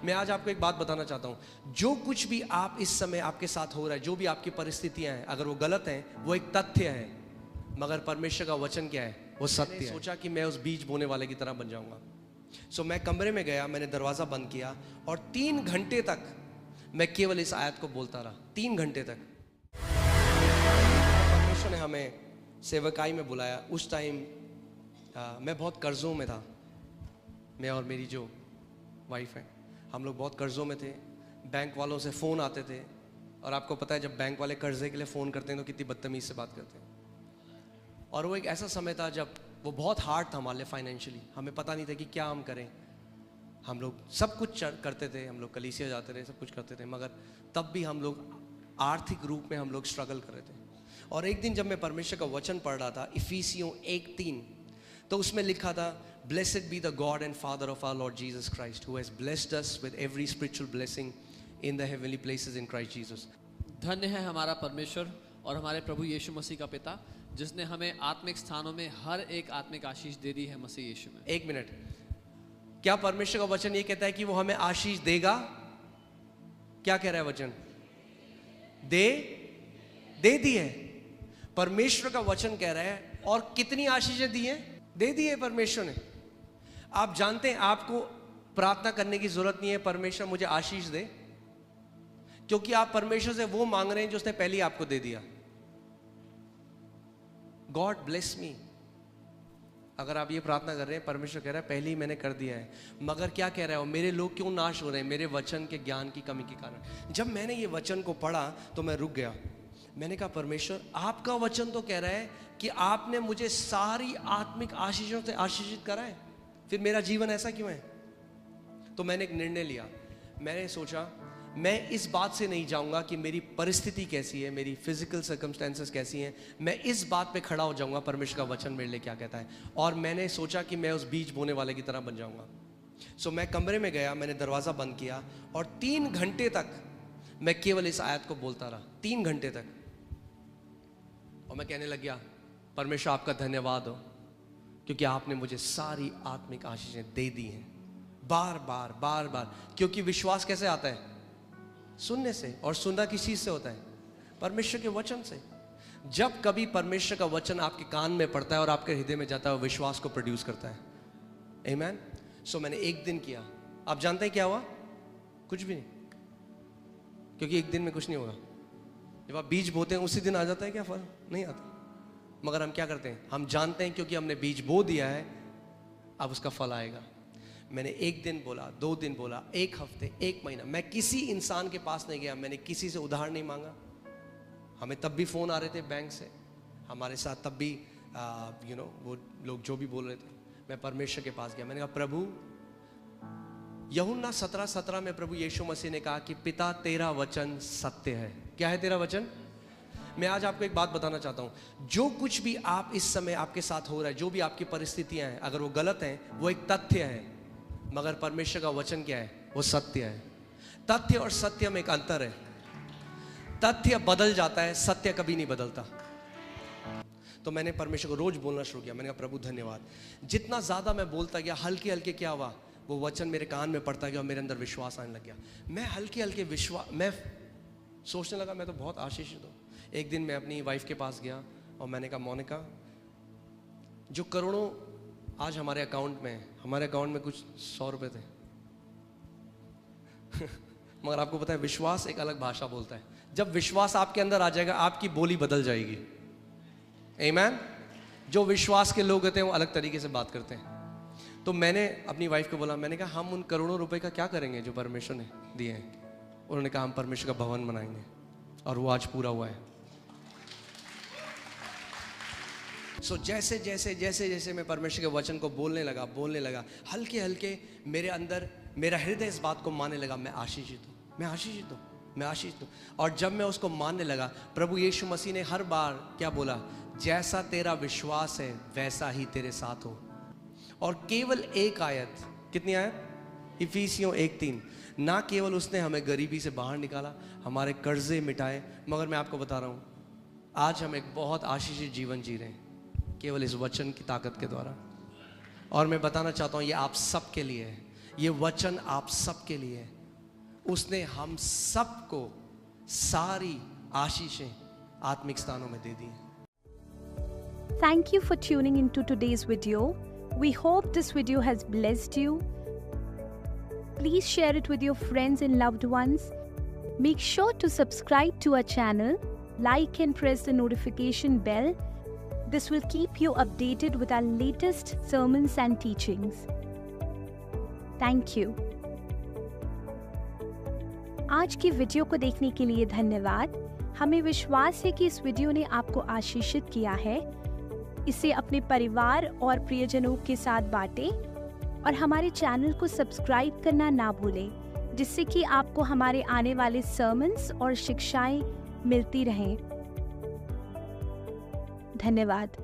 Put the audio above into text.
मैं आज आपको एक बात बताना चाहता हूँ। जो कुछ भी आप इस समय आपके साथ हो रहा है, जो भी आपकी परिस्थितियां हैं, अगर वो गलत हैं, वो एक तथ्य है, मगर परमेश्वर का वचन क्या है? वो सत्य है। सोचा कि मैं उस बीज बोने वाले की तरह बन जाऊंगा। सो मैं कमरे में गया, मैंने दरवाज़ा बंद किया और 3 घंटे तक मैं केवल इस आयत को बोलता रहा। 3 घंटे तक परमेश्वर ने हमें सेवकाई में बुलाया। उस टाइम मैं बहुत कर्जों में था। मैं और मेरी जो वाइफ है, हम लोग बहुत कर्जों में थे। बैंक वालों से फ़ोन आते थे, और आपको पता है जब बैंक वाले कर्जे के लिए फ़ोन करते हैं तो कितनी बदतमीज़ से बात करते हैं। और वो एक ऐसा समय था जब वो बहुत हार्ड था हमारे लिए फाइनेंशियली। हमें पता नहीं था कि क्या हम करें। हम लोग सब कुछ करते थे, हम लोग कलीसिया जाते रहे, सब कुछ करते थे, मगर तब भी हम लोग आर्थिक रूप में हम लोग स्ट्रगल कर रहे थे। और एक दिन जब मैं परमेश्वर का वचन पढ़ रहा था, इफिसियों 1:3, तो उसमें लिखा था, Blessed be the God and Father of our Lord Jesus Christ, who has blessed us with every spiritual blessing in the heavenly places in Christ Jesus. धन्य है हमारा परमेश्वर और हमारे प्रभु यीशु मसीह का पिता, जिसने हमें आत्मिक स्थानों में हर एक आत्मिक आशीष दे दी है मसीह यीशु में। एक मिनट, क्या परमेश्वर का वचन ये कहता है कि वो हमें आशीष देगा? क्या कह रहा है वचन? दे दी है। परमेश्वर का वचन कह रहा है। और कितनी आशीषें दी हैं? दे दी है परमेश्वर ने। आप जानते हैं आपको प्रार्थना करने की जरूरत नहीं है, परमेश्वर मुझे आशीष दे, क्योंकि आप परमेश्वर से वो मांग रहे हैं जो उसने पहले ही आपको दे दिया। गॉड ब्लेस मी, अगर आप ये प्रार्थना कर रहे हैं, परमेश्वर कह रहा है पहले ही मैंने कर दिया है। मगर क्या कह रहा है? मेरे लोग क्यों नाश हो रहे हैं? मेरे वचन के ज्ञान की कमी के कारण। जब मैंने ये वचन को पढ़ा तो मैं रुक गया। मैंने कहा, परमेश्वर आपका वचन तो कह रहा है कि आपने मुझे सारी आत्मिक आशीषों से आशीषित करा है, फिर मेरा जीवन ऐसा क्यों है? तो मैंने एक निर्णय लिया। मैंने सोचा मैं इस बात से नहीं जाऊंगा कि मेरी परिस्थिति कैसी है, मेरी फिजिकल सर्कमस्टेंसेस कैसी हैं। मैं इस बात पे खड़ा हो जाऊंगा परमेश्वर का वचन मेरे लिए क्या कहता है। और मैंने सोचा कि मैं उस बीज बोने वाले की तरह बन जाऊंगा। सो मैं कमरे में गया, मैंने दरवाज़ा बंद किया और 3 घंटे तक मैं केवल इस आयत को बोलता रहा। 3 घंटे तक। और मैं कहने लग गया, परमेश्वर आपका धन्यवाद हो, क्योंकि आपने मुझे सारी आत्मिक आशीषें दे दी हैं। बार बार। क्योंकि विश्वास कैसे आता है? सुनने से। और सुनना किस चीज से होता है? परमेश्वर के वचन से। जब कभी परमेश्वर का वचन आपके कान में पड़ता है और आपके हृदय में जाता है, विश्वास को प्रोड्यूस करता है। आमीन। सो मैंने एक दिन किया। आप जानते हैं क्या हुआ? कुछ भी नहीं, क्योंकि एक दिन में कुछ नहीं होगा। जब आप बीज बोते हैं उसी दिन आ जाता है क्या? फल नहीं आता। मगर हम क्या करते हैं? हम जानते हैं क्योंकि हमने बीज बो दिया है, अब उसका फल आएगा। मैंने 1 दिन बोला, 2 दिन बोला, 1 हफ्ते, 1 महीना। मैं किसी इंसान के पास नहीं गया, मैंने किसी से उधार नहीं मांगा। हमें तब भी फ़ोन आ रहे थे बैंक से, हमारे साथ तब भी वो लोग जो भी बोल रहे थे। मैं परमेश्वर के पास गया। मैंने कहा, प्रभु, यूहन्ना 17:17 में प्रभु यीशु मसीह ने कहा कि पिता तेरा वचन सत्य है। क्या है तेरा वचन? मैं आज आपको एक बात बताना चाहता हूँ। जो कुछ भी आप इस समय आपके साथ हो रहा है, जो भी आपकी परिस्थितियां हैं, अगर वो गलत हैं, वो एक तथ्य है, मगर परमेश्वर का वचन क्या है? वो सत्य है। तथ्य और सत्य में एक अंतर है। तथ्य बदल जाता है, सत्य कभी नहीं बदलता। तो मैंने परमेश्वर को रोज बोलना शुरू किया। मैंने कहा, प्रभु धन्यवाद। जितना ज्यादा मैं बोलता गया, हल्के हल्के क्या हुआ, वो वचन मेरे कान में पड़ता गया और मेरे अंदर विश्वास आने लग गया। मैं हल्के हल्के मैं सोचने लगा मैं तो बहुत आशीषित हूँ। एक दिन मैं अपनी वाइफ के पास गया और मैंने कहा, मोनिका, जो करोड़ों आज हमारे अकाउंट में है, हमारे अकाउंट में कुछ 100 रुपए थे मगर आपको पता है विश्वास एक अलग भाषा बोलता है। जब विश्वास आपके अंदर आ जाएगा, आपकी बोली बदल जाएगी। आमीन। जो विश्वास के लोग होते हैं वो अलग तरीके से बात करते हैं। तो मैंने अपनी वाइफ को बोला, मैंने कहा, हम उन करोड़ों रुपए का क्या करेंगे जो परमेश्वर ने दिए हैं? उन्होंने कहा, हम परमेश्वर का भवन बनाएंगे। और वो आज पूरा हुआ है। सो जैसे जैसे मैं परमेश्वर के वचन को बोलने लगा, हल्के हल्के मेरे अंदर मेरा हृदय इस बात को मानने लगा, मैं आशीषित हूँ। और जब मैं उसको मानने लगा, प्रभु यीशु मसीह ने हर बार क्या बोला? जैसा तेरा विश्वास है वैसा ही तेरे साथ हो। और केवल एक आयत, कितनी आयत? इफिसियों 1:3। ना केवल उसने हमें गरीबी से बाहर निकाला, हमारे कर्जे मिटाए, मगर मैं आपको बता रहा हूँ, आज हम एक बहुत आशीषित जीवन जी रहे हैं केवल इस वचन की ताकत के द्वारा। और मैं बताना चाहता हूँ, ये आप सब के लिए है। ये वचन आप सबके लिए है। उसने हम सबको सारी आशीषें आत्मिक स्थानों में दे दी हैं। Thank you for tuning into today's video. We hope this video has blessed you. Please share it with your friends and loved ones. Make sure to subscribe to our channel, like and press the notification bell. This will keep you updated with our latest sermons and teachings. Thank you. आज की video को देखने के लिए धन्यवाद। हमें विश्वास है कि इस वीडियो ने आपको आशीषित किया है। इसे अपने परिवार और प्रियजनों के साथ बांटें और हमारे चैनल को सब्सक्राइब करना ना भूलें, जिससे कि आपको हमारे आने वाले सर्मन्स और शिक्षाएं मिलती रहें। धन्यवाद।